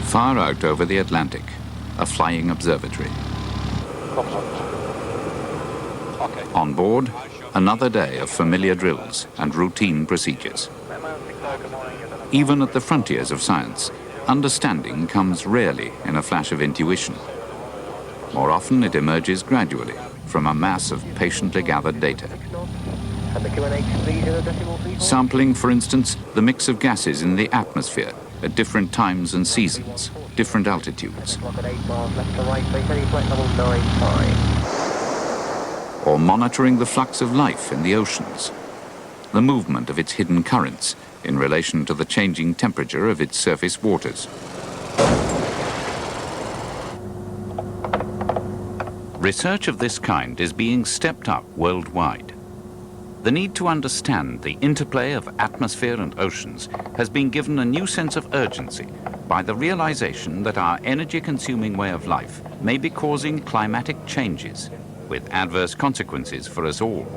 Far out over the Atlantic, a flying observatory. On board, another day of familiar drills and routine procedures. Even at the frontiers of science, understanding comes rarely in a flash of intuition. More often it emerges gradually from a mass of patiently gathered data. Sampling, for instance, the mix of gases in the atmosphere at different times and seasons, different altitudes. Or monitoring the flux of life in the oceans, the movement of its hidden currents in relation to the changing temperature of its surface waters. Research of this kind is being stepped up worldwide. The need to understand the interplay of atmosphere and oceans has been given a new sense of urgency by the realization that our energy-consuming way of life may be causing climatic changes with adverse consequences for us all.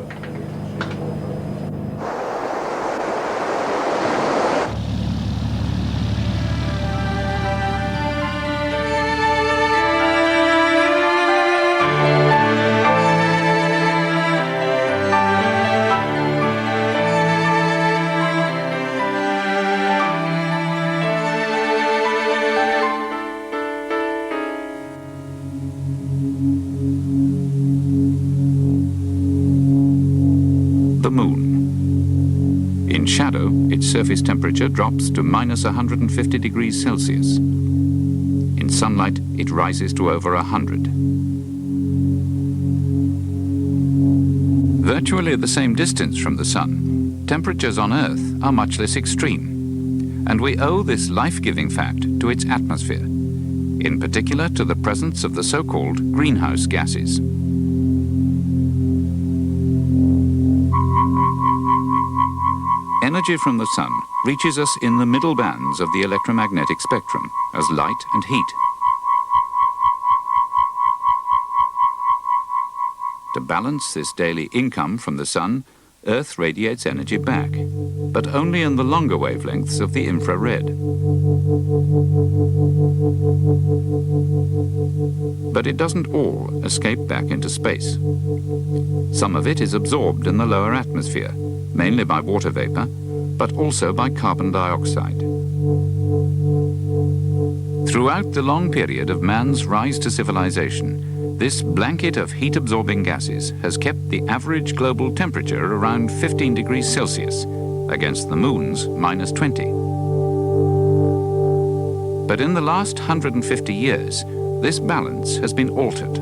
Surface temperature drops to minus 150 degrees Celsius. In sunlight, it rises to over 100. Virtually at the same distance from the sun, temperatures on Earth are much less extreme, and we owe this life-giving fact to its atmosphere, in particular to the presence of the so-called greenhouse gases. Energy from the sun reaches us in the middle bands of the electromagnetic spectrum as light and heat. To balance this daily income from the sun, Earth radiates energy back, but only in the longer wavelengths of the infrared. But it doesn't all escape back into space. Some of it is absorbed in the lower atmosphere, mainly by water vapor, but also by carbon dioxide. Throughout the long period of man's rise to civilization, this blanket of heat-absorbing gases has kept the average global temperature around 15 degrees Celsius, against the moon's minus 20. But in the last 150 years, this balance has been altered.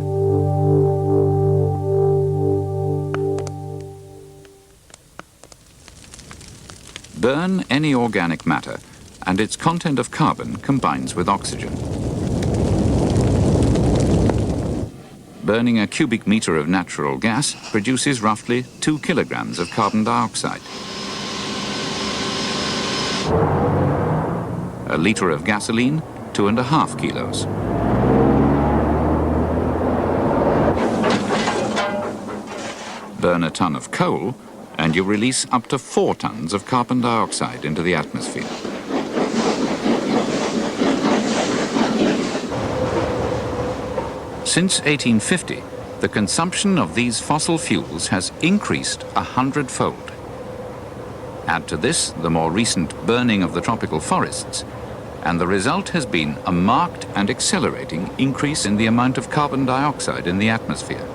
Burn any organic matter, and its content of carbon combines with oxygen. Burning a cubic meter of natural gas produces roughly 2 kilograms of carbon dioxide. A liter of gasoline, 2.5 kilos. Burn a ton of coal, and you release up to 4 tons of carbon dioxide into the atmosphere. Since 1850, the consumption of these fossil fuels has increased 100-fold. Add to this the more recent burning of the tropical forests, and the result has been a marked and accelerating increase in the amount of carbon dioxide in the atmosphere.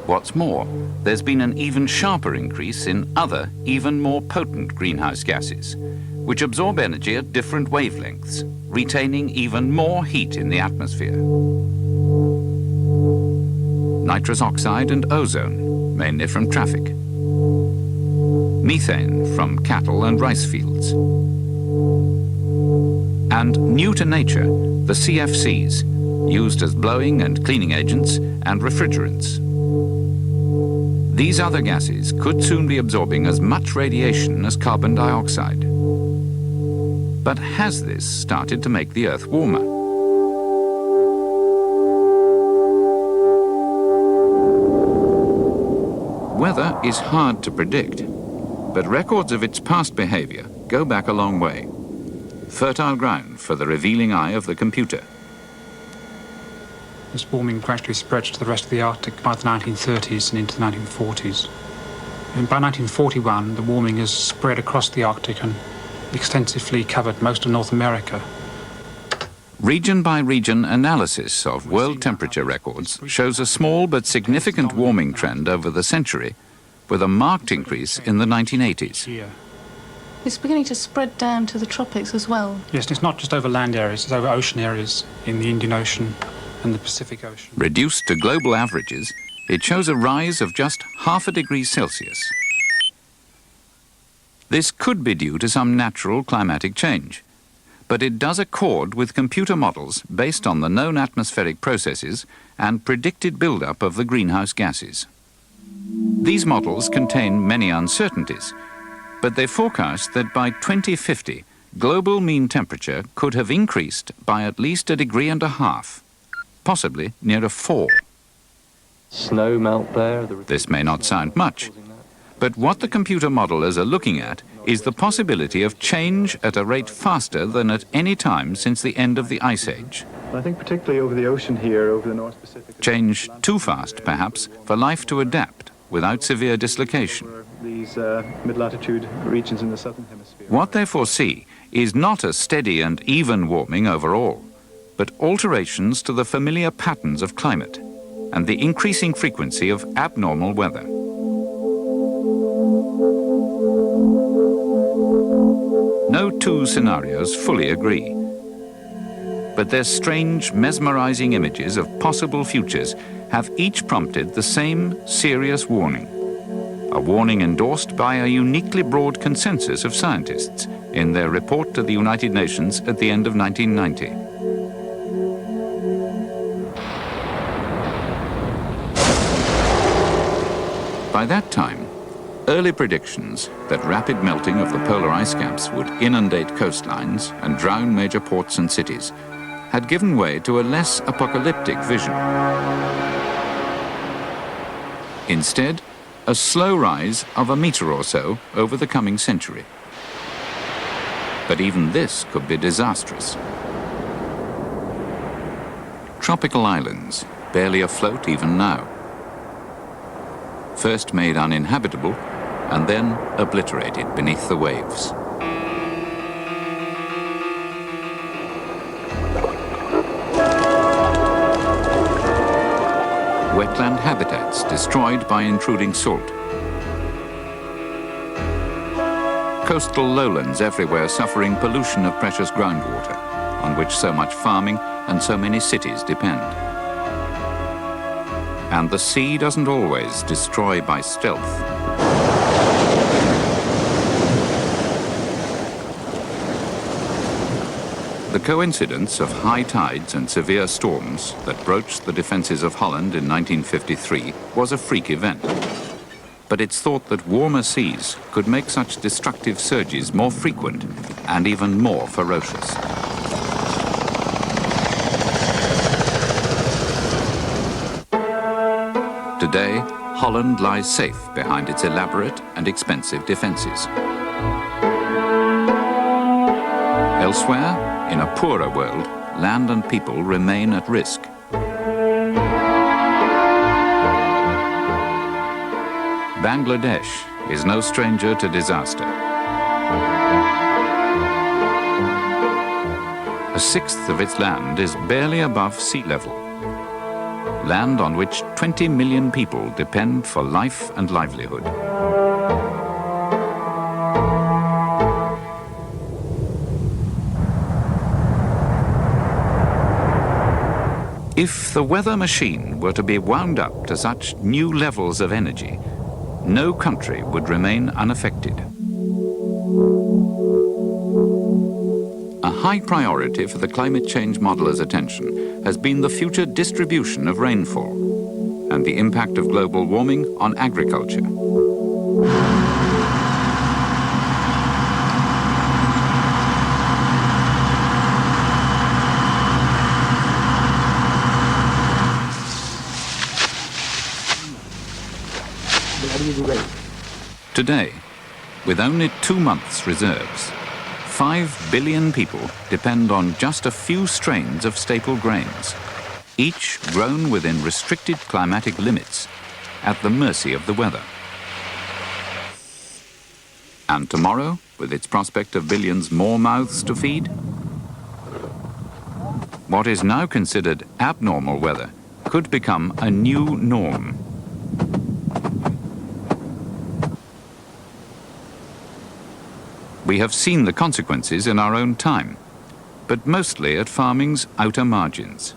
What's more, there's been an even sharper increase in other, even more potent greenhouse gases, which absorb energy at different wavelengths, retaining even more heat in the atmosphere. Nitrous oxide and ozone, mainly from traffic. Methane from cattle and rice fields. And new to nature, the CFCs, used as blowing and cleaning agents and refrigerants. These other gases could soon be absorbing as much radiation as carbon dioxide. But has this started to make the Earth warmer? Weather is hard to predict, but records of its past behavior go back a long way. fertile ground for the revealing eye of the computer. This warming gradually spread to the rest of the Arctic by the 1930s and into the 1940s. And by 1941, the warming has spread across the Arctic and extensively covered most of North America. Region-by-region analysis of world temperature records shows a small but significant warming trend over the century, with a marked increase in the 1980s. It's beginning to spread down to the tropics as well. Yes, it's not just over land areas, it's over ocean areas in the Indian Ocean and the Pacific Ocean. Reduced to global averages, it shows a rise of just ½ degree Celsius. This could be due to some natural climatic change, but it does accord with computer models based on the known atmospheric processes and predicted buildup of the greenhouse gases. These models contain many uncertainties, but they forecast that by 2050, global mean temperature could have increased by at least 1.5 degrees, possibly near 4. Snow melt there. This may not sound much, but what the computer modelers are looking at is the possibility of change at a rate faster than at any time since the end of the Ice Age. I think particularly over the ocean here, over the North Pacific. Change too fast, perhaps, for life to adapt without severe dislocation. These mid-latitude regions in the southern hemisphere. What they foresee is not a steady and even warming overall, but alterations to the familiar patterns of climate and the increasing frequency of abnormal weather. No two scenarios fully agree, but their strange, mesmerizing images of possible futures have each prompted the same serious warning, a warning endorsed by a uniquely broad consensus of scientists in their report to the United Nations at the end of 1990. By that time, early predictions that rapid melting of the polar ice caps would inundate coastlines and drown major ports and cities had given way to a less apocalyptic vision. Instead, a slow rise of 1 meter or so over the coming century. But even this could be disastrous. Tropical islands, barely afloat even now. First made uninhabitable, and then obliterated beneath the waves. Wetland habitats destroyed by intruding salt. Coastal lowlands everywhere suffering pollution of precious groundwater, on which so much farming and so many cities depend. And the sea doesn't always destroy by stealth. The coincidence of high tides and severe storms that broached the defences of Holland in 1953 was a freak event. But it's thought that warmer seas could make such destructive surges more frequent and even more ferocious. Today, Holland lies safe behind its elaborate and expensive defences. Elsewhere, in a poorer world, land and people remain at risk. Bangladesh is no stranger to disaster. 1/6 of its land is barely above sea level. Land on which 20 million people depend for life and livelihood. If the weather machine were to be wound up to such new levels of energy, no country would remain unaffected. A high priority for the climate change modelers' attention has been the future distribution of rainfall and the impact of global warming on agriculture. Today, with only 2 months' reserves, 5 billion people depend on just a few strains of staple grains, each grown within restricted climatic limits, at the mercy of the weather. And tomorrow, with its prospect of billions more mouths to feed? What is now considered abnormal weather could become a new norm. We have seen the consequences in our own time, but mostly at farming's outer margins.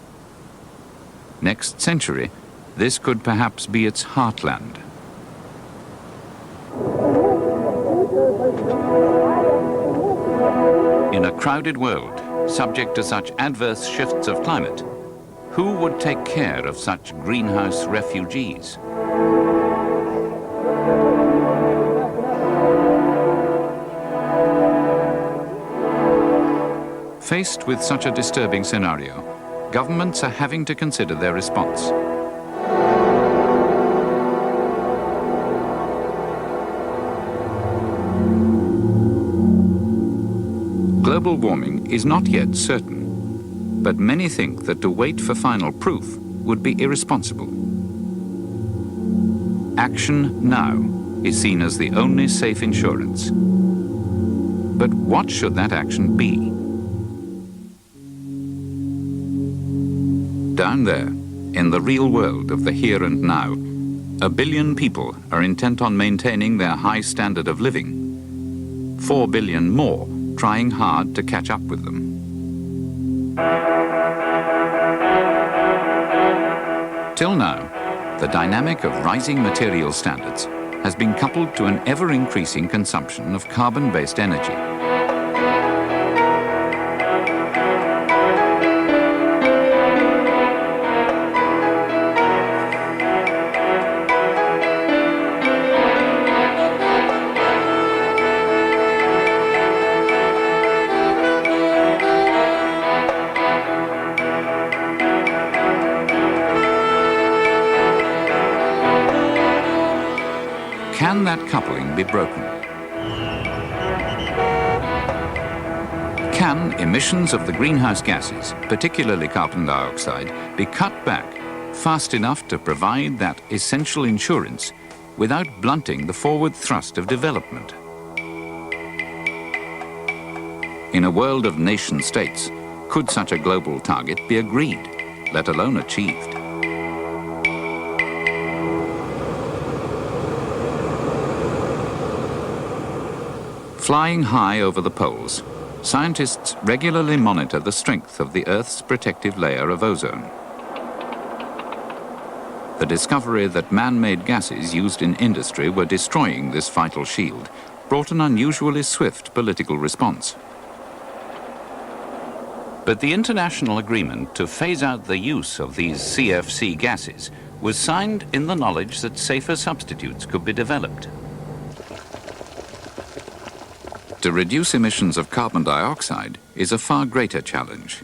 Next century, this could perhaps be its heartland. In a crowded world, subject to such adverse shifts of climate, who would take care of such greenhouse refugees? Faced with such a disturbing scenario, governments are having to consider their response. Global warming is not yet certain, but many think that to wait for final proof would be irresponsible. Action now is seen as the only safe insurance. But what should that action be? Down there, in the real world of the here and now, 1 billion people are intent on maintaining their high standard of living. 4 billion more trying hard to catch up with them. Till now, the dynamic of rising material standards has been coupled to an ever-increasing consumption of carbon-based energy. Can that coupling be broken? Can emissions of the greenhouse gases, particularly carbon dioxide, be cut back fast enough to provide that essential insurance without blunting the forward thrust of development? In a world of nation states, could such a global target be agreed, let alone achieved? Flying high over the poles, scientists regularly monitor the strength of the Earth's protective layer of ozone. The discovery that man-made gases used in industry were destroying this vital shield brought an unusually swift political response. But the international agreement to phase out the use of these CFC gases was signed in the knowledge that safer substitutes could be developed. To reduce emissions of carbon dioxide is a far greater challenge.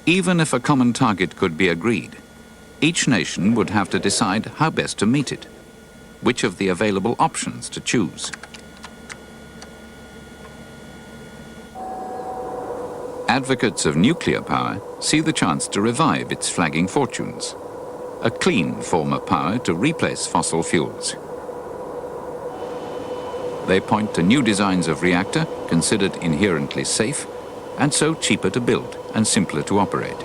Even if a common target could be agreed, each nation would have to decide how best to meet it, which of the available options to choose. Advocates of nuclear power see the chance to revive its flagging fortunes, a clean form of power to replace fossil fuels. They point to new designs of reactor considered inherently safe and so cheaper to build and simpler to operate.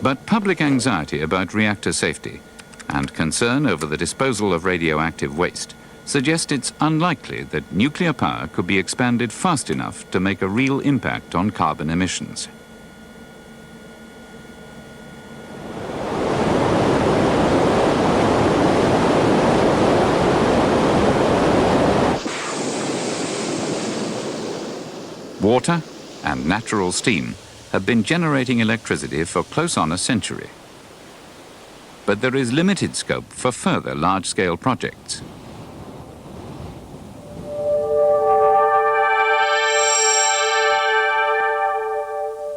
But public anxiety about reactor safety and concern over the disposal of radioactive waste suggest it's unlikely that nuclear power could be expanded fast enough to make a real impact on carbon emissions. Water and natural steam have been generating electricity for close on a century. But there is limited scope for further large-scale projects.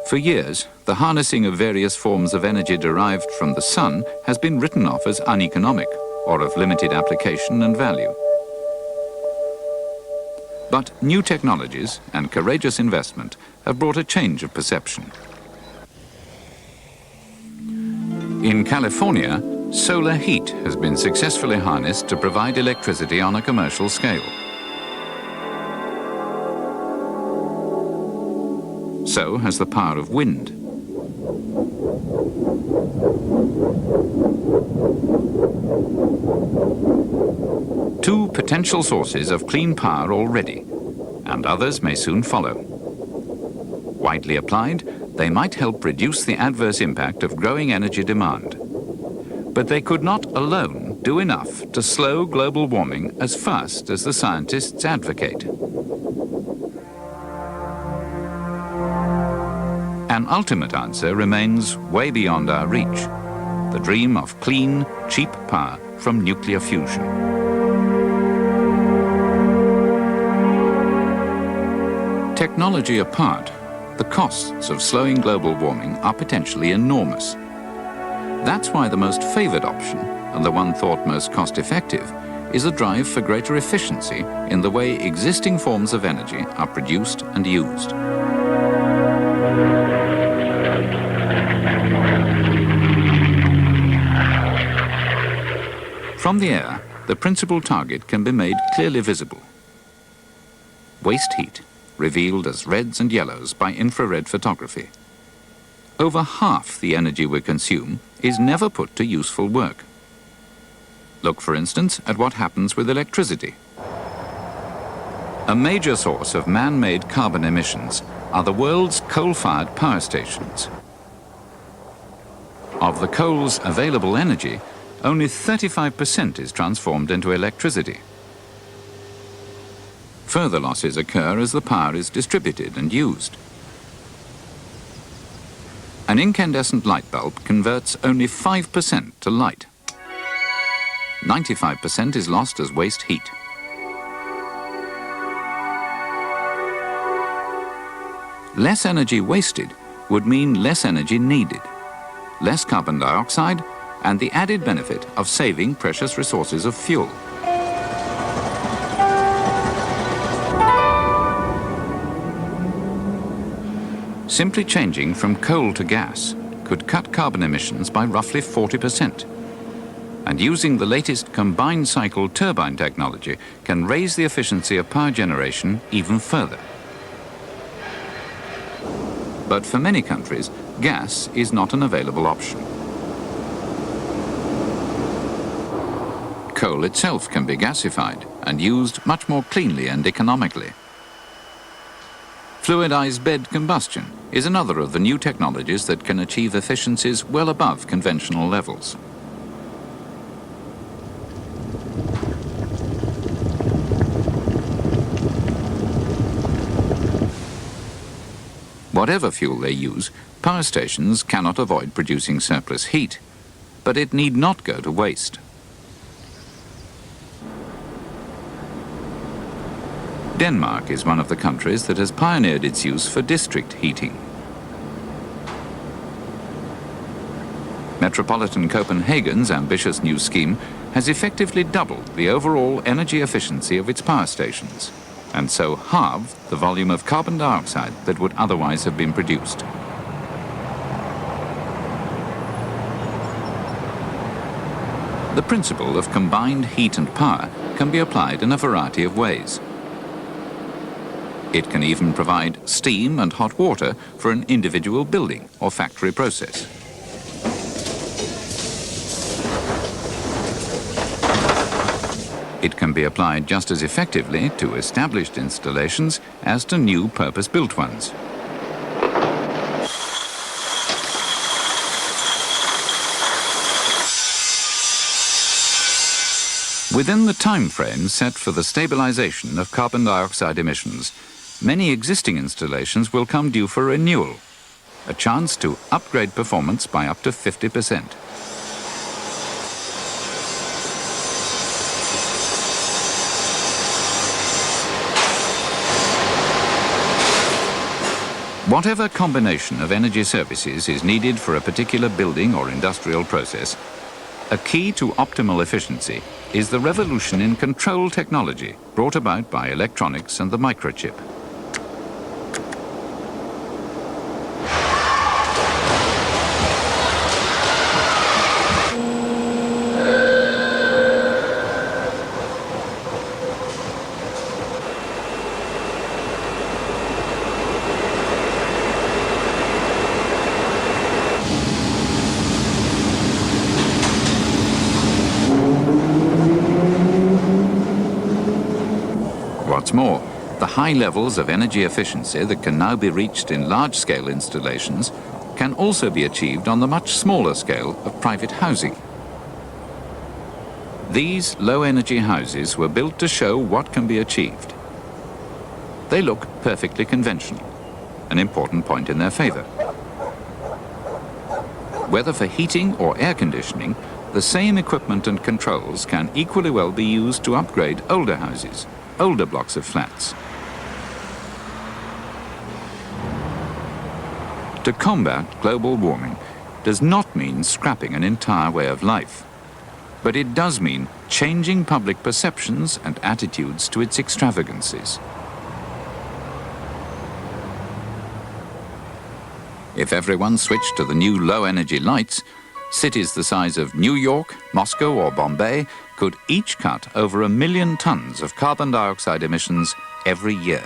For years, the harnessing of various forms of energy derived from the sun has been written off as uneconomic or of limited application and value. But new technologies and courageous investment have brought a change of perception. In California, solar heat has been successfully harnessed to provide electricity on a commercial scale. So has the power of wind. Two potential sources of clean power already, and others may soon follow. Widely applied, they might help reduce the adverse impact of growing energy demand. But they could not alone do enough to slow global warming as fast as the scientists advocate. An ultimate answer remains way beyond our reach: the dream of clean, cheap power from nuclear fusion. Technology apart, the costs of slowing global warming are potentially enormous. That's why the most favoured option, and the one thought most cost-effective, is a drive for greater efficiency in the way existing forms of energy are produced and used. From the air, the principal target can be made clearly visible. Waste heat, revealed as reds and yellows by infrared photography. Over half the energy we consume is never put to useful work. Look, for instance, at what happens with electricity. A major source of man-made carbon emissions are the world's coal-fired power stations. Of the coal's available energy, only 35% is transformed into electricity. Further losses occur as the power is distributed and used. An incandescent light bulb converts only 5% to light. 95% is lost as waste heat. Less energy wasted would mean less energy needed, less carbon dioxide, and the added benefit of saving precious resources of fuel. Simply changing from coal to gas could cut carbon emissions by roughly 40%. And using the latest combined cycle turbine technology can raise the efficiency of power generation even further. But for many countries, gas is not an available option. Coal itself can be gasified and used much more cleanly and economically. Fluidized bed combustion is another of the new technologies that can achieve efficiencies well above conventional levels. Whatever fuel they use, power stations cannot avoid producing surplus heat, but it need not go to waste. Denmark is one of the countries that has pioneered its use for district heating. Metropolitan Copenhagen's ambitious new scheme has effectively doubled the overall energy efficiency of its power stations, and so halved the volume of carbon dioxide that would otherwise have been produced. The principle of combined heat and power can be applied in a variety of ways. It can even provide steam and hot water for an individual building or factory process. It can be applied just as effectively to established installations as to new purpose-built ones. Within the time frame set for the stabilization of carbon dioxide emissions, many existing installations will come due for renewal, a chance to upgrade performance by up to 50%. Whatever combination of energy services is needed for a particular building or industrial process, A key to optimal efficiency is the revolution in control technology brought about by electronics and the microchip. What's more, the high levels of energy efficiency that can now be reached in large-scale installations can also be achieved on the much smaller scale of private housing. These low-energy houses were built to show what can be achieved. They look perfectly conventional, an important point in their favor. Whether for heating or air conditioning, the same equipment and controls can equally well be used to upgrade older houses, older blocks of flats. To combat global warming does not mean scrapping an entire way of life, but it does mean changing public perceptions and attitudes to its extravagancies. If everyone switched to the new low-energy lights, cities the size of New York, Moscow or Bombay could each cut over 1 million tons of carbon dioxide emissions every year.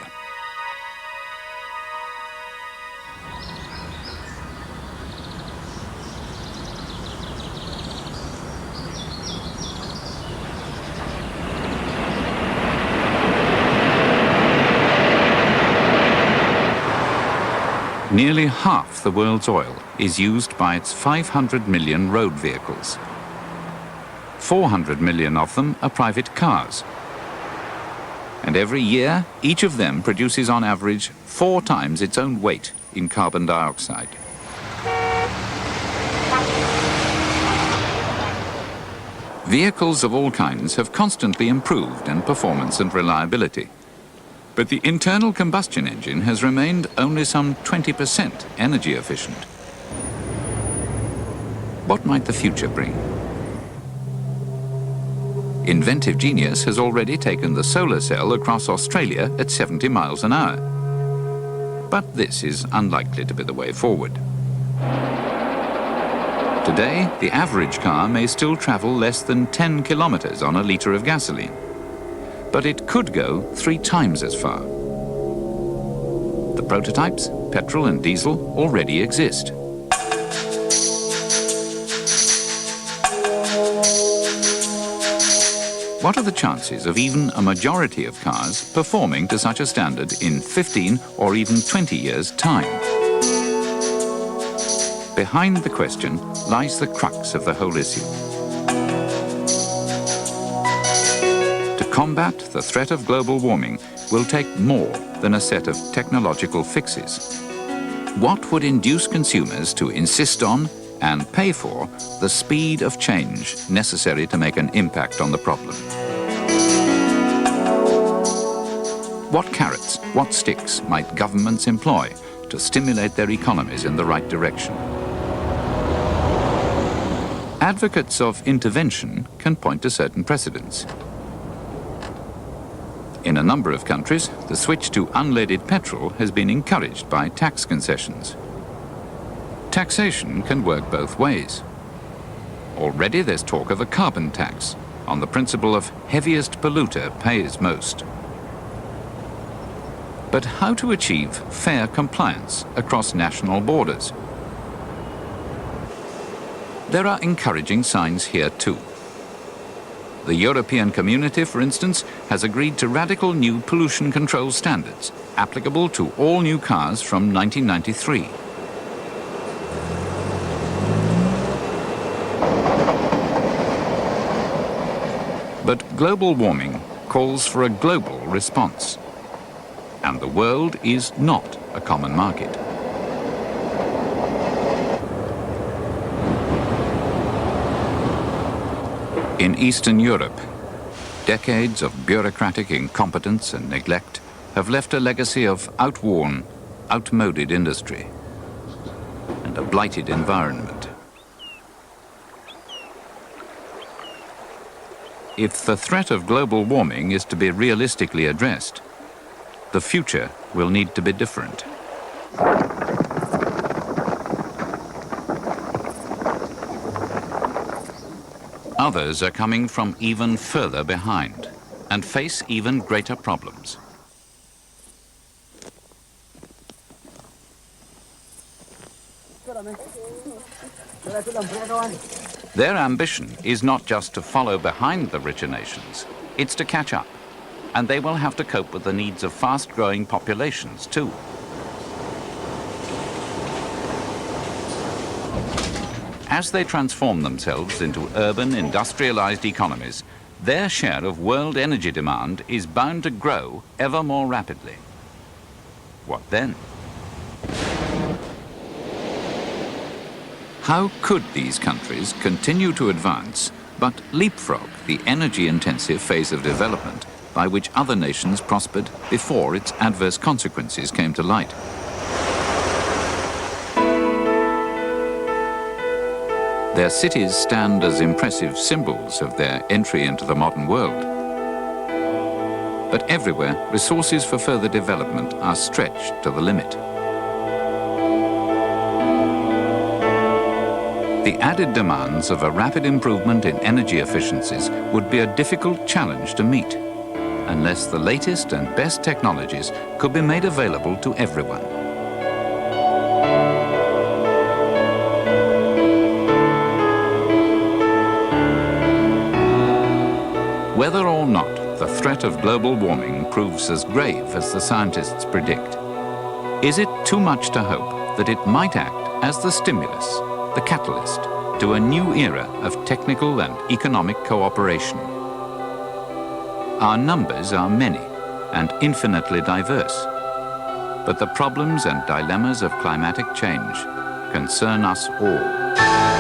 Nearly half the world's oil is used by its 500 million road vehicles. 400 million of them are private cars. And every year, each of them produces on average 4 times its own weight in carbon dioxide. Vehicles of all kinds have constantly improved in performance and reliability. But the internal combustion engine has remained only some 20% energy efficient. What might the future bring? Inventive genius has already taken the solar cell across Australia at 70 miles an hour. But this is unlikely to be the way forward. Today, the average car may still travel less than 10 kilometers on a litre of gasoline. But it could go 3 times as far. The prototypes, petrol and diesel, already exist. What are the chances of even a majority of cars performing to such a standard in 15 or even 20 years' time? Behind the question lies the crux of the whole issue. To combat the threat of global warming will take more than a set of technological fixes. What would induce consumers to insist on and pay for the speed of change necessary to make an impact on the problem? What carrots, what sticks might governments employ to stimulate their economies in the right direction? Advocates of intervention can point to certain precedents. In a number of countries, the switch to unleaded petrol has been encouraged by tax concessions. Taxation can work both ways. Already there's talk of a carbon tax on the principle of heaviest polluter pays most. But how to achieve fair compliance across national borders? There are encouraging signs here too. The European Community, for instance, has agreed to radical new pollution control standards applicable to all new cars from 1993. But global warming calls for a global response. And the world is not a common market. In Eastern Europe, decades of bureaucratic incompetence and neglect have left a legacy of outworn, outmoded industry and a blighted environment. if the threat of global warming is to be realistically addressed, the future will need to be different. Others are coming from even further behind and face even greater problems. Their ambition is not just to follow behind the richer nations, it's to catch up, and they will have to cope with the needs of fast-growing populations too. As they transform themselves into urban, industrialized economies, their share of world energy demand is bound to grow ever more rapidly. What then? How could these countries continue to advance but leapfrog the energy-intensive phase of development by which other nations prospered before its adverse consequences came to light? Their cities stand as impressive symbols of their entry into the modern world. But everywhere, resources for further development are stretched to the limit. The added demands of a rapid improvement in energy efficiencies would be a difficult challenge to meet, unless the latest and best technologies could be made available to everyone. Whether or not the threat of global warming proves as grave as the scientists predict, is it too much to hope that it might act as the stimulus, the catalyst, to a new era of technical and economic cooperation? Our numbers are many and infinitely diverse, but the problems and dilemmas of climatic change concern us all.